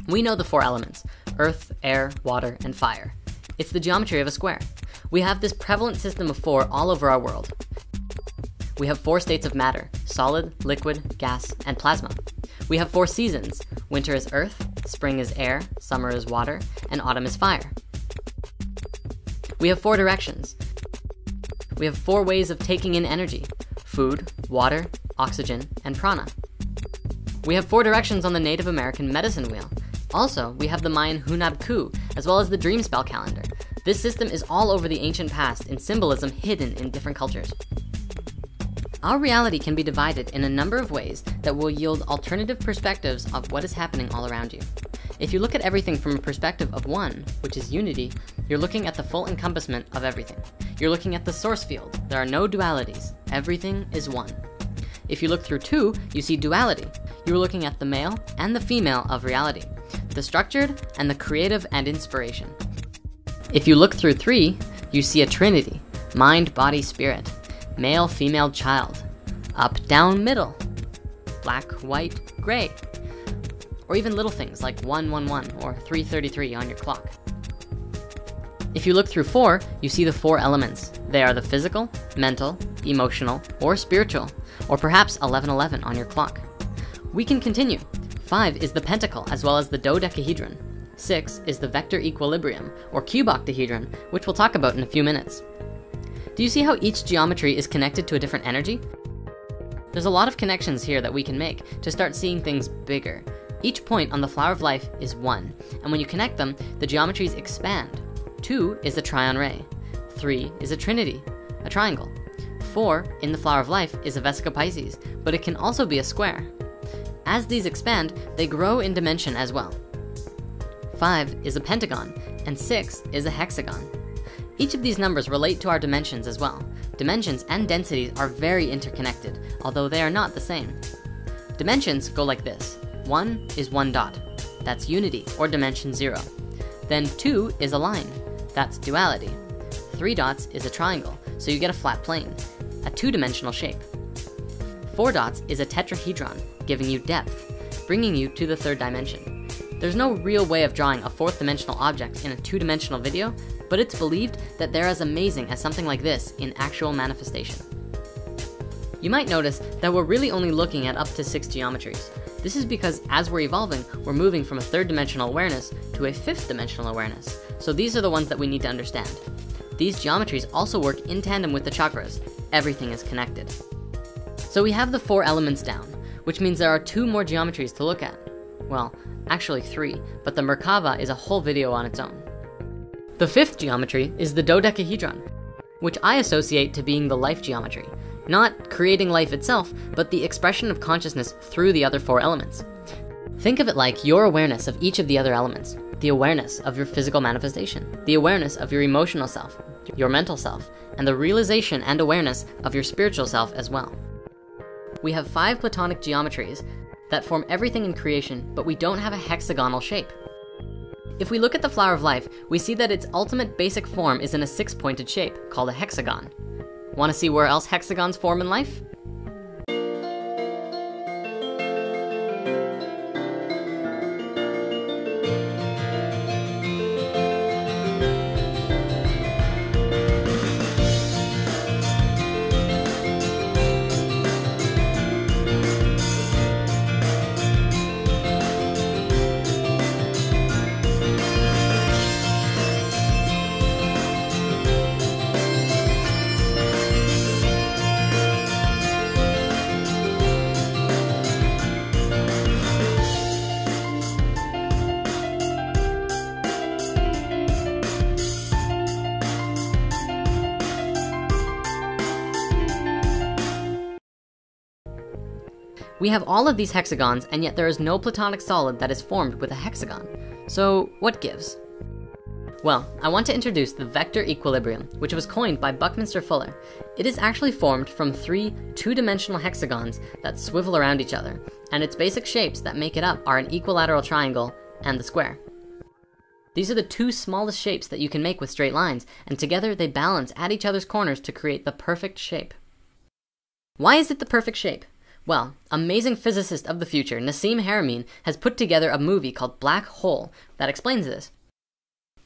We know the four elements: earth, air, water, and fire. It's the geometry of a square. We have this prevalent system of four all over our world. We have four states of matter: solid, liquid, gas, and plasma. We have four seasons: winter is earth, spring is air, summer is water, and autumn is fire. We have four directions. We have four ways of taking in energy: food, water, oxygen, and prana. We have four directions on the Native American medicine wheel. Also, we have the Mayan Hunab Ku, as well as the dream spell calendar. This system is all over the ancient past in symbolism hidden in different cultures. Our reality can be divided in a number of ways that will yield alternative perspectives of what is happening all around you. If you look at everything from a perspective of one, which is unity, you're looking at the full encompassment of everything. You're looking at the source field. There are no dualities. Everything is one. If you look through two, you see duality. You're looking at the male and the female of reality, the structured and the creative and inspiration. If you look through three, you see a trinity: mind, body, spirit, male, female, child, up, down, middle, black, white, gray, or even little things like 111 or 333 on your clock. If you look through four, you see the four elements. They are the physical, mental, emotional, or spiritual, or perhaps 1111 on your clock. We can continue. 5 is the pentacle, as well as the dodecahedron. 6 is the vector equilibrium, or cuboctahedron, which we'll talk about in a few minutes. Do you see how each geometry is connected to a different energy? There's a lot of connections here that we can make to start seeing things bigger. Each point on the flower of life is one, and when you connect them, the geometries expand. 2 is a trion ray. 3 is a trinity, a triangle. 4 in the flower of life is a vesica Pisces, but it can also be a square. As these expand, they grow in dimension as well. 5 is a pentagon, and 6 is a hexagon. Each of these numbers relate to our dimensions as well. Dimensions and densities are very interconnected, although they are not the same. Dimensions go like this. 1 is 1 dot. That's unity, or dimension 0. Then 2 is a line. That's duality. 3 dots is a triangle, so you get a flat plane, a two-dimensional shape. 4 dots is a tetrahedron, giving you depth, bringing you to the third dimension. There's no real way of drawing a fourth dimensional object in a two-dimensional video, but it's believed that they're as amazing as something like this in actual manifestation. You might notice that we're really only looking at up to 6 geometries. This is because as we're evolving, we're moving from a third dimensional awareness to a fifth dimensional awareness. So these are the ones that we need to understand. These geometries also work in tandem with the chakras. Everything is connected. So we have the 4 elements down, which means there are 2 more geometries to look at. Well, actually 3, but the Merkaba is a whole video on its own. The 5th geometry is the dodecahedron, which I associate to being the life geometry. Not creating life itself, but the expression of consciousness through the other 4 elements. Think of it like your awareness of each of the other elements, the awareness of your physical manifestation, the awareness of your emotional self, your mental self, and the realization and awareness of your spiritual self as well. We have 5 platonic geometries that form everything in creation, but we don't have a hexagonal shape. If we look at the flower of life, we see that its ultimate basic form is in a 6-pointed shape, called a hexagon. Want to see where else hexagons form in life? We have all of these hexagons, and yet there is no platonic solid that is formed with a hexagon. So what gives? Well, I want to introduce the vector equilibrium, which was coined by Buckminster Fuller. It is actually formed from 3 two-dimensional hexagons that swivel around each other, and its basic shapes that make it up are an equilateral triangle and the square. These are the 2 smallest shapes that you can make with straight lines, and together they balance at each other's corners to create the perfect shape. Why is it the perfect shape? Well, amazing physicist of the future, Nassim Haramein, has put together a movie called Black Hole that explains this.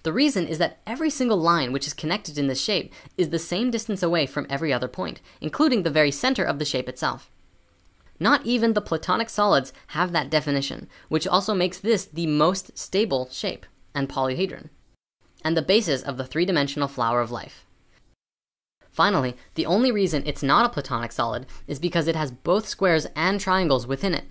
The reason is that every single line which is connected in this shape is the same distance away from every other point, including the very center of the shape itself. Not even the Platonic solids have that definition, which also makes this the most stable shape and polyhedron, and the basis of the three-dimensional flower of life. Finally, the only reason it's not a Platonic solid is because it has both squares and triangles within it.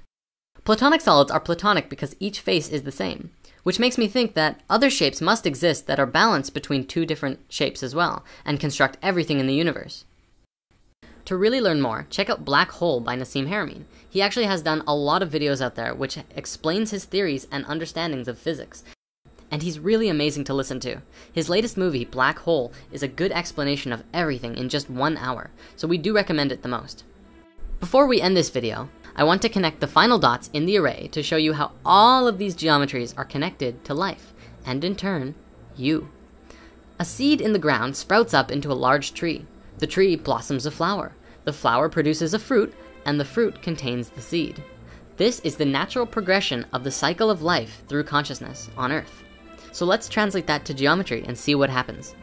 Platonic solids are Platonic because each face is the same, which makes me think that other shapes must exist that are balanced between two different shapes as well, and construct everything in the universe. To really learn more, check out Black Hole by Nassim Haramein. He actually has done a lot of videos out there which explains his theories and understandings of physics, and he's really amazing to listen to. His latest movie, Black Hole, is a good explanation of everything in just 1 hour, so we do recommend it the most. Before we end this video, I want to connect the final dots in the array to show you how all of these geometries are connected to life, and in turn, you. A seed in the ground sprouts up into a large tree. The tree blossoms a flower. The flower produces a fruit, and the fruit contains the seed. This is the natural progression of the cycle of life through consciousness on Earth. So let's translate that to geometry and see what happens.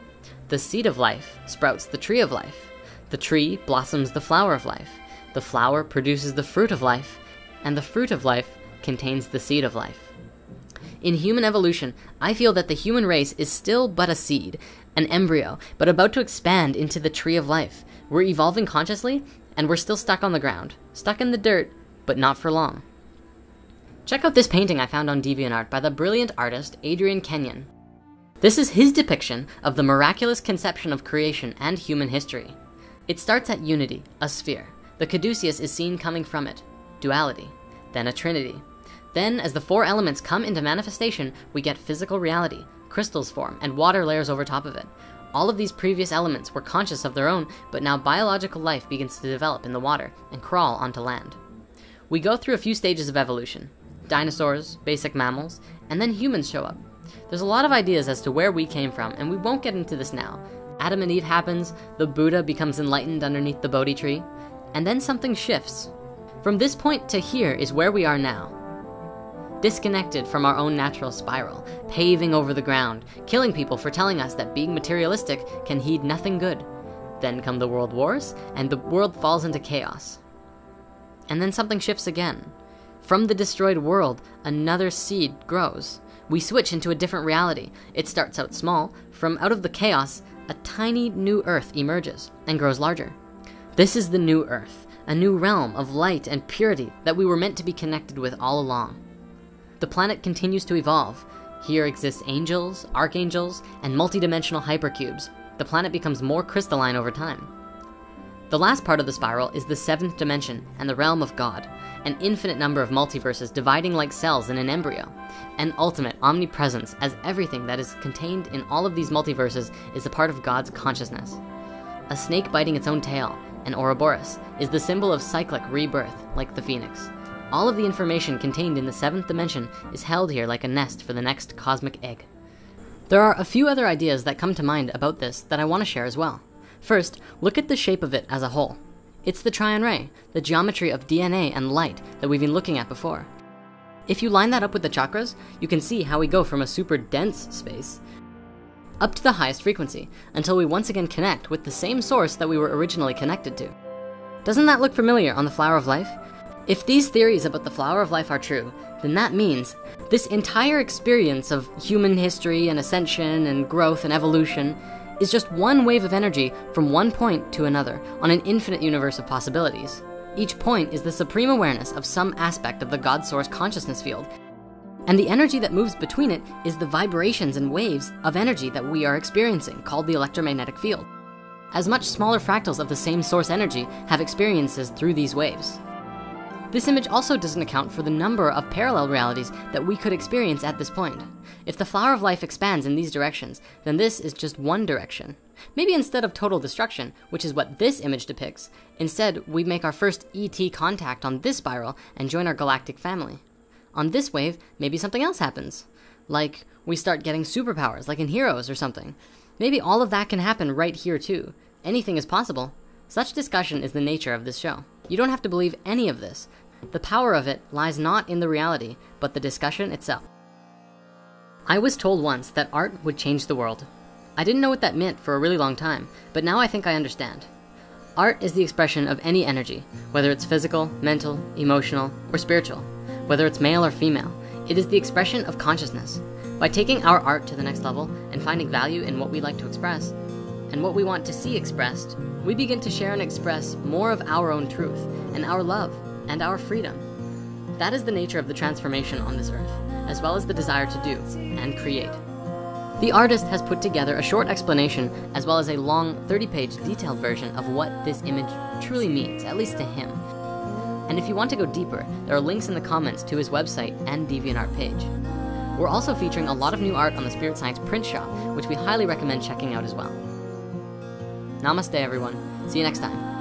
The seed of life sprouts the tree of life. The tree blossoms the flower of life. The flower produces the fruit of life, and the fruit of life contains the seed of life. In human evolution, I feel that the human race is still but a seed, an embryo, but about to expand into the tree of life. We're evolving consciously, and we're still stuck on the ground, stuck in the dirt, but not for long. Check out this painting I found on DeviantArt by the brilliant artist Adrian Kenyon. This is his depiction of the miraculous conception of creation and human history. It starts at unity, a sphere. The caduceus is seen coming from it, duality, then a trinity. Then, as the four elements come into manifestation, we get physical reality, crystals form, and water layers over top of it. All of these previous elements were conscious of their own, but now biological life begins to develop in the water and crawl onto land. We go through a few stages of evolution. Dinosaurs, basic mammals, and then humans show up. There's a lot of ideas as to where we came from, and we won't get into this now. Adam and Eve happens, the Buddha becomes enlightened underneath the Bodhi tree, and then something shifts. From this point to here is where we are now. Disconnected from our own natural spiral, paving over the ground, killing people for telling us that being materialistic can heed nothing good. Then come the world wars, and the world falls into chaos. And then something shifts again. From the destroyed world, another seed grows. We switch into a different reality. It starts out small. From out of the chaos, a tiny new earth emerges and grows larger. This is the new earth, a new realm of light and purity that we were meant to be connected with all along. The planet continues to evolve. Here exists angels, archangels, and multidimensional hypercubes. The planet becomes more crystalline over time. The last part of the spiral is the seventh dimension and the realm of God, an infinite number of multiverses dividing like cells in an embryo, an ultimate omnipresence, as everything that is contained in all of these multiverses is a part of God's consciousness. A snake biting its own tail, an Ouroboros, is the symbol of cyclic rebirth, like the phoenix. All of the information contained in the seventh dimension is held here like a nest for the next cosmic egg. There are a few other ideas that come to mind about this that I want to share as well. First, look at the shape of it as a whole. It's the Trion Ray, the geometry of DNA and light that we've been looking at before. If you line that up with the chakras, you can see how we go from a super dense space up to the highest frequency, until we once again connect with the same source that we were originally connected to. Doesn't that look familiar on the Flower of Life? If these theories about the Flower of Life are true, then that means this entire experience of human history and ascension and growth and evolution is just one wave of energy from one point to another on an infinite universe of possibilities. Each point is the supreme awareness of some aspect of the God Source consciousness field, and the energy that moves between it is the vibrations and waves of energy that we are experiencing, called the electromagnetic field. As much smaller fractals of the same source energy have experiences through these waves. This image also doesn't account for the number of parallel realities that we could experience at this point. If the Flower of Life expands in these directions, then this is just one direction. Maybe instead of total destruction, which is what this image depicts, instead we make our first ET contact on this spiral and join our galactic family. On this wave, maybe something else happens. Like we start getting superpowers, like in Heroes or something. Maybe all of that can happen right here too. Anything is possible. Such discussion is the nature of this show. You don't have to believe any of this. The power of it lies not in the reality, but the discussion itself. I was told once that art would change the world. I didn't know what that meant for a really long time, but now I think I understand. Art is the expression of any energy, whether it's physical, mental, emotional, or spiritual. Whether it's male or female, it is the expression of consciousness. By taking our art to the next level and finding value in what we like to express, and what we want to see expressed, we begin to share and express more of our own truth, and our love, and our freedom. That is the nature of the transformation on this earth, as well as the desire to do and create. The artist has put together a short explanation as well as a long 30-page detailed version of what this image truly means, at least to him. And if you want to go deeper, there are links in the comments to his website and DeviantArt page. We're also featuring a lot of new art on the Spirit Science print shop, which we highly recommend checking out as well. Namaste everyone, see you next time.